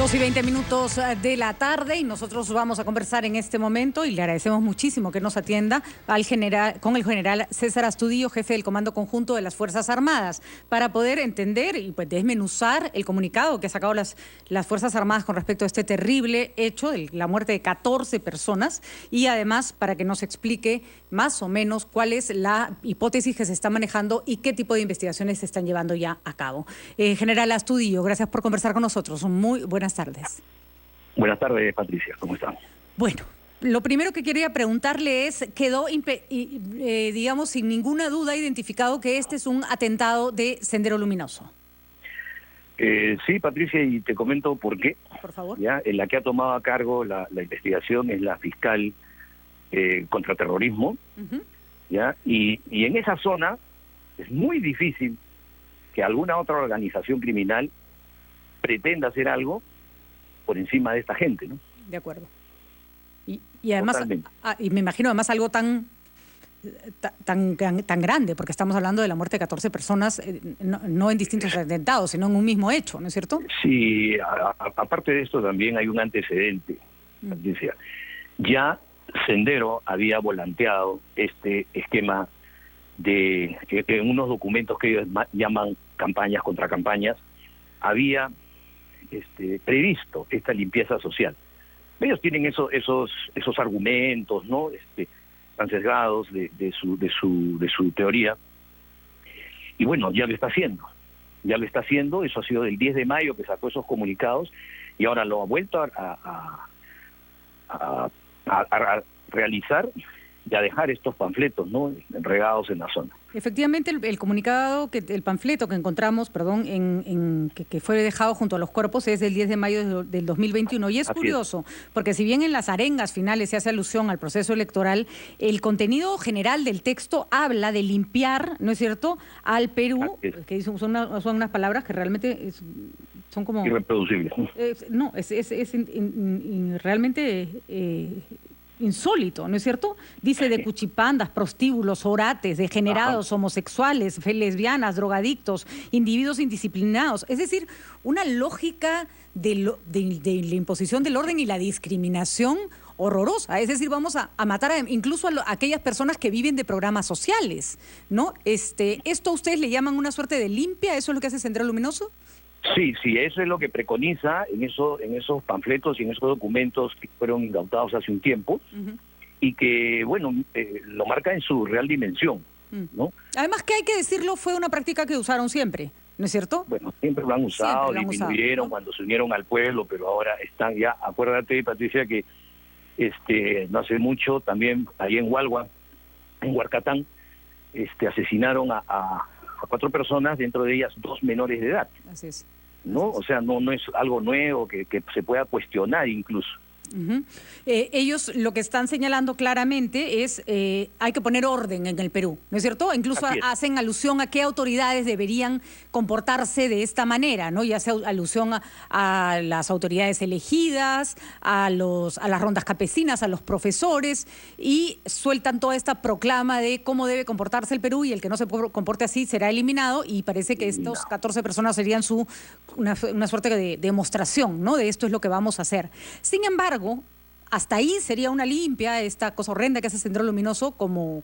2:20 de la tarde y nosotros vamos a conversar en este momento y le agradecemos muchísimo que nos atienda con el general César Astudillo, jefe del Comando Conjunto de las Fuerzas Armadas, para poder entender y pues desmenuzar el comunicado que ha sacado las Fuerzas Armadas con respecto a este terrible hecho de la muerte de 14 personas y además para que nos explique más o menos cuál es la hipótesis que se está manejando y qué tipo de investigaciones se están llevando ya a cabo. General Astudillo, gracias por conversar con nosotros. Muy buenas tardes. Buenas tardes, Patricia. ¿Cómo están? Bueno, lo primero que quería preguntarle es, quedó, digamos, sin ninguna duda identificado que este es un atentado de Sendero Luminoso. Sí, Patricia, y te comento por qué. Por favor. ¿Ya? En la que ha tomado a cargo la investigación es la fiscal contra terrorismo. ¿Ya? Y en esa zona es muy difícil que alguna otra organización criminal pretenda hacer algo por encima de esta gente, ¿no? De acuerdo. Y además, y me imagino además algo tan grande, porque estamos hablando de la muerte de 14 personas, no en distintos atentados, sino en un mismo hecho, ¿no es cierto? Sí, aparte de esto también hay un antecedente, Patricia. Ya Sendero había volanteado este esquema de en unos documentos que ellos llaman campañas contra campañas, había previsto esta limpieza social. Ellos tienen esos argumentos, ¿no? Están sesgados de su teoría. Y bueno, ya lo está haciendo. Eso ha sido del 10 de mayo que sacó esos comunicados y ahora lo ha vuelto a realizar y a dejar estos panfletos, ¿no? Regados en la zona. Efectivamente, el comunicado, el panfleto que encontramos, que fue dejado junto a los cuerpos es del 10 de mayo del 2021. Y es curioso, porque si bien en las arengas finales se hace alusión al proceso electoral, el contenido general del texto habla de limpiar, ¿no es cierto?, al Perú, que son unas palabras que realmente son como... irreproducibles. No, es realmente... insólito, ¿no es cierto? Dice de cuchipandas, prostíbulos, orates, degenerados, homosexuales, lesbianas, drogadictos, individuos indisciplinados. Es decir, una lógica de la imposición del orden y la discriminación horrorosa. Es decir, vamos a matar incluso a aquellas personas que viven de programas sociales, ¿no? ¿Esto a ustedes le llaman una suerte de limpia? ¿Eso es lo que hace Sendero Luminoso? Sí, eso es lo que preconiza en esos panfletos y en esos documentos que fueron incautados hace un tiempo y que, bueno, lo marca en su real dimensión, ¿no? Además que hay que decirlo, fue una práctica que usaron siempre, ¿no es cierto? Bueno, siempre lo han usado, disminuyeron cuando se unieron al pueblo, pero ahora están ya, acuérdate, Patricia, que no hace mucho también ahí en Hualwa, en Huarcatán, asesinaron a 4 personas, dentro de ellas 2 menores de edad. Así es. ¿No? O sea, no es algo nuevo que se pueda cuestionar incluso. Ellos lo que están señalando claramente es hay que poner orden en el Perú, ¿no es cierto? Incluso hacen alusión a qué autoridades deberían comportarse de esta manera, ¿no? Y hace alusión a las autoridades elegidas, a las rondas campesinas, a los profesores, y sueltan toda esta proclama de cómo debe comportarse el Perú, y el que no se comporte así será eliminado, y parece que estos 14 personas serían una suerte de demostración, ¿no? De esto es lo que vamos a hacer. Sin embargo, hasta ahí sería una limpia, esta cosa horrenda que hace Sendero Luminoso, como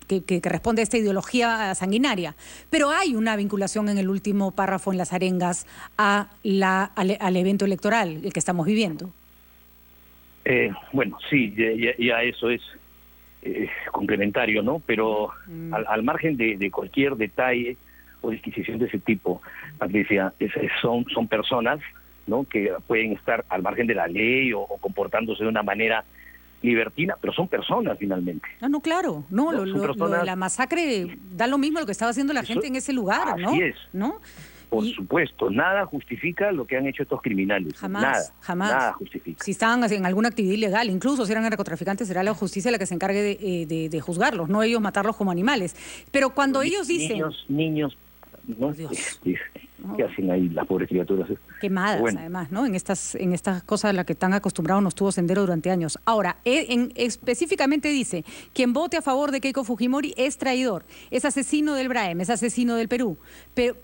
que responde a esta ideología sanguinaria. Pero hay una vinculación en el último párrafo en las arengas al evento electoral, el que estamos viviendo. Bueno, sí, ya eso es complementario, ¿no? Pero al margen de cualquier detalle o disquisición de ese tipo, Patricia, son personas, ¿no? Que pueden estar al margen de la ley o comportándose de una manera libertina, pero son personas finalmente. No, claro, no, lo de la masacre da lo mismo a lo que estaba haciendo la gente en ese lugar, ¿no? Así es. ¿No? Por supuesto, nada justifica lo que han hecho estos criminales. Jamás. Nada justifica. Si estaban en alguna actividad ilegal, incluso si eran narcotraficantes, será la justicia la que se encargue de juzgarlos, no ellos matarlos como animales. Pero cuando ellos dicen... Niños, ¿no? ¿no? ¿Qué hacen ahí las pobres criaturas? Quemadas, bueno, además, ¿no? En estas cosas a las que están acostumbrados nos tuvo Sendero durante años. Ahora, específicamente dice, quien vote a favor de Keiko Fujimori es traidor, es asesino del Braem, es asesino del Perú.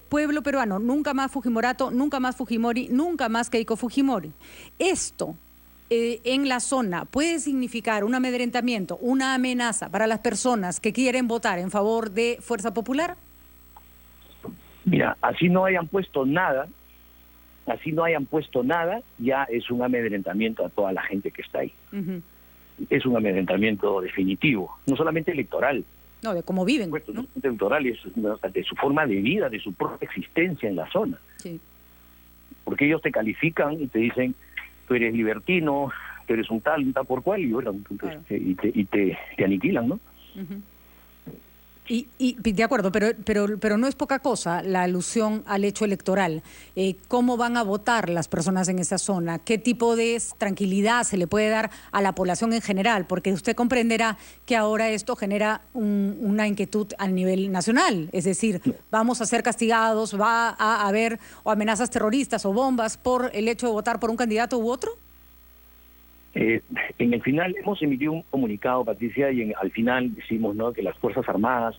Pueblo peruano, nunca más Fujimorato, nunca más Fujimori, nunca más Keiko Fujimori. Esto en la zona puede significar un amedrentamiento, una amenaza para las personas que quieren votar en favor de Fuerza Popular. Mira, así no hayan puesto nada, ya es un amedrentamiento a toda la gente que está ahí. Es un amedrentamiento definitivo, no solamente electoral. No, de cómo viven, ¿no? Electoral es de su forma de vida, de su propia existencia en la zona. Sí. Porque ellos te califican y te dicen, tú eres libertino, tú eres un tal por cual, y bueno, claro. y te aniquilan, ¿no? Y de acuerdo, pero no es poca cosa la alusión al hecho electoral. ¿Cómo van a votar las personas en esa zona? ¿Qué tipo de tranquilidad se le puede dar a la población en general? Porque usted comprenderá que ahora esto genera una inquietud a nivel nacional. Es decir, vamos a ser castigados, va a haber o amenazas terroristas o bombas por el hecho de votar por un candidato u otro. En el final hemos emitido un comunicado, Patricia, y al final decimos, ¿no?, que las Fuerzas Armadas,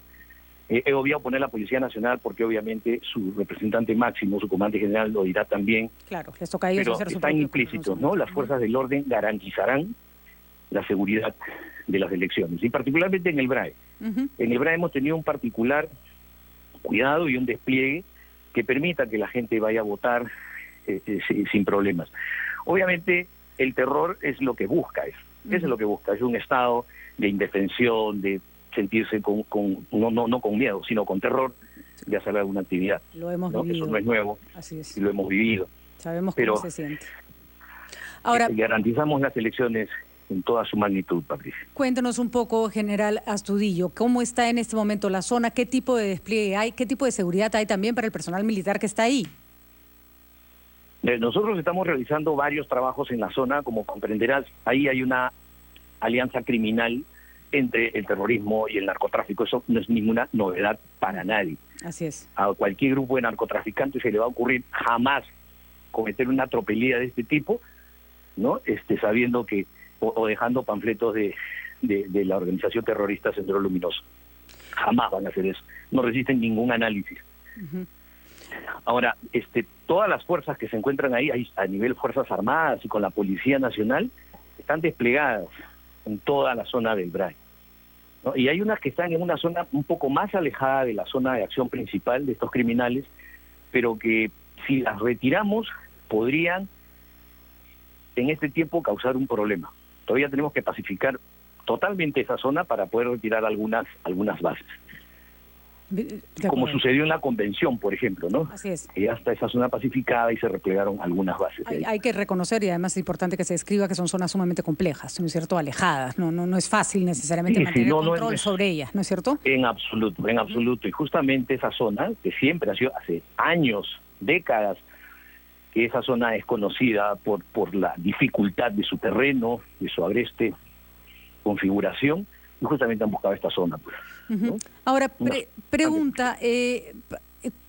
he obviado poner la Policía Nacional porque obviamente su representante máximo, su comandante general, lo dirá también. Claro, les toca a ellos hacer su están implícitos, ¿no? Las fuerzas del orden garantizarán la seguridad de las elecciones, y particularmente en el BRAE. En el BRAE hemos tenido un particular cuidado y un despliegue que permita que la gente vaya a votar sin problemas. Obviamente el terror es lo que busca, eso es lo que busca, es un estado de indefensión, de sentirse no con miedo, sino con terror de hacer alguna actividad. Lo hemos vivido. Eso no es nuevo, así es. Y lo hemos vivido. Sabemos cómo se siente. Ahora, garantizamos las elecciones en toda su magnitud, Patricia. Cuéntanos un poco, General Astudillo, ¿cómo está en este momento la zona? ¿Qué tipo de despliegue hay? ¿Qué tipo de seguridad hay también para el personal militar que está ahí? Nosotros estamos realizando varios trabajos en la zona, como comprenderás, ahí hay una alianza criminal entre el terrorismo y el narcotráfico. Eso no es ninguna novedad para nadie. Así es. A cualquier grupo de narcotraficantes se le va a ocurrir jamás cometer una tropelía de este tipo, ¿no? Sabiendo que, o dejando panfletos de la organización terrorista Sendero Luminoso. Jamás van a hacer eso. No resisten ningún análisis. Ahora, todas las fuerzas que se encuentran ahí a nivel Fuerzas Armadas y con la Policía Nacional están desplegadas en toda la zona del BRAE, ¿no? Y hay unas que están en una zona un poco más alejada de la zona de acción principal de estos criminales, pero que si las retiramos podrían en este tiempo causar un problema. Todavía tenemos que pacificar totalmente esa zona para poder retirar algunas bases. Como sucedió en la convención, por ejemplo, ¿no? Así es. Y hasta esa zona pacificada y se replegaron algunas bases. Hay que reconocer, y además es importante que se describa que son zonas sumamente complejas, ¿no es cierto? Alejadas, no es fácil necesariamente mantener control sobre ellas, ¿no es cierto? En absoluto. Y justamente esa zona, que siempre ha sido hace años, décadas, que esa zona es conocida por la dificultad de su terreno, de su agreste configuración, y justamente han buscado esta zona, pues, ¿no? Ahora, pregunta,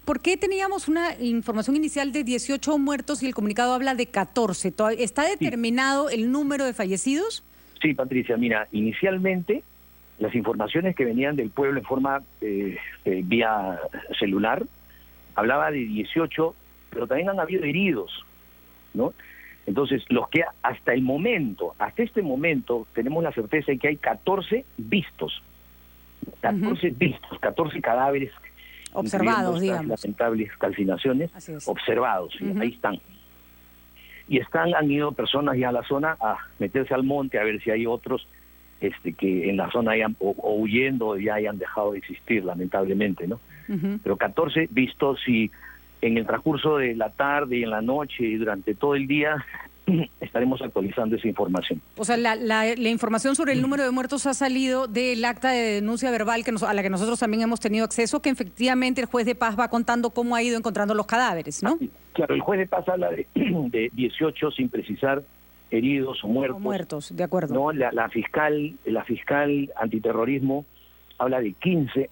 ¿por qué teníamos una información inicial de 18 muertos y el comunicado habla de 14? ¿Está determinado el número de fallecidos? Sí, Patricia, mira, inicialmente las informaciones que venían del pueblo en forma vía celular hablaba de 18, pero también han habido heridos, ¿no? Entonces, los que hasta este momento, tenemos la certeza de que hay 14 vistos. 14 cadáveres observados, digamos. Lamentables calcinaciones observados, ahí están. Y han ido personas ya a la zona a meterse al monte a ver si hay otros que en la zona hayan o huyendo o ya hayan dejado de existir, lamentablemente, ¿no? Pero 14 vistos, y en el transcurso de la tarde y en la noche y durante todo el día estaremos actualizando esa información. O sea, la información sobre el número de muertos ha salido del acta de denuncia verbal a la que nosotros también hemos tenido acceso, que efectivamente el juez de paz va contando cómo ha ido encontrando los cadáveres, ¿no? Claro, el juez de paz habla de 18 sin precisar heridos o muertos. Muertos, de acuerdo. No, la fiscal antiterrorismo habla de 15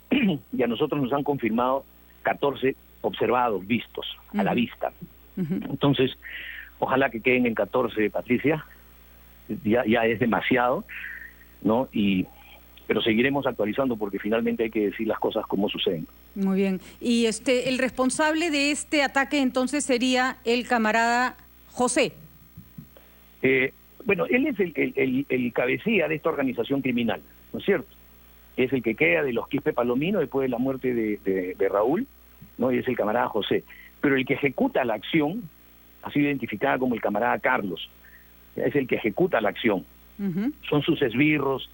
y a nosotros nos han confirmado 14 observados, vistos, a la vista. Ujú. Entonces, ojalá que queden en 14, Patricia, ya es demasiado, ¿no? Pero seguiremos actualizando porque finalmente hay que decir las cosas como suceden. Muy bien. Y el responsable de este ataque entonces sería el camarada José. Bueno, él es el cabecilla de esta organización criminal, ¿no es cierto? Es el que queda de los Quispe Palomino después de la muerte de Raúl, ¿no? Y es el camarada José. Pero el que ejecuta la acción ha sido identificada como el camarada Carlos. Es el que ejecuta la acción. Ujú. Son sus esbirros,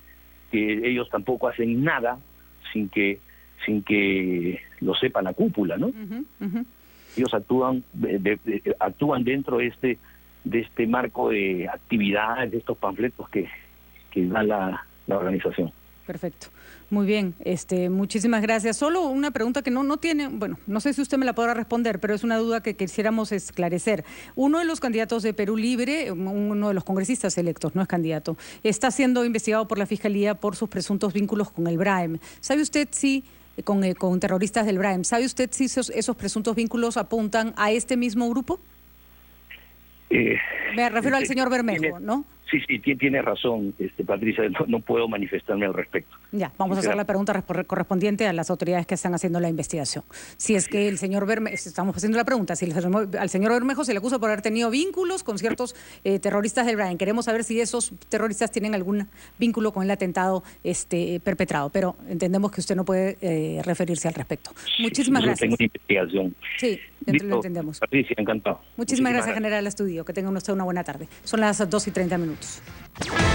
que ellos tampoco hacen nada sin que lo sepa la cúpula, ¿no? Ujú, ujú. Ellos actúan dentro de este marco de actividades, de estos panfletos que da la organización. Perfecto. Muy bien. Muchísimas gracias. Solo una pregunta que no tiene, bueno, no sé si usted me la podrá responder, pero es una duda que quisiéramos esclarecer. Uno de los candidatos de Perú Libre, uno de los congresistas electos, no es candidato, está siendo investigado por la Fiscalía por sus presuntos vínculos con el BRAEM. ¿Sabe usted si, con terroristas del BRAEM, sabe usted si esos presuntos vínculos apuntan a este mismo grupo? Me refiero al señor Bermejo, ¿no? Sí, tiene razón, Patricia, no puedo manifestarme al respecto. Ya, vamos a hacer la pregunta correspondiente a las autoridades que están haciendo la investigación. Si es que el señor Bermejo, estamos haciendo la pregunta, si al señor Bermejo se le acusa por haber tenido vínculos con ciertos terroristas del BRAEM. Queremos saber si esos terroristas tienen algún vínculo con el atentado perpetrado, pero entendemos que usted no puede referirse al respecto. Muchísimas gracias. Tengo una investigación. Sí, lo entendemos. Patricia, encantado. Muchísimas gracias, General Astudillo. Que tengan usted una buena tarde. Son las 2:30.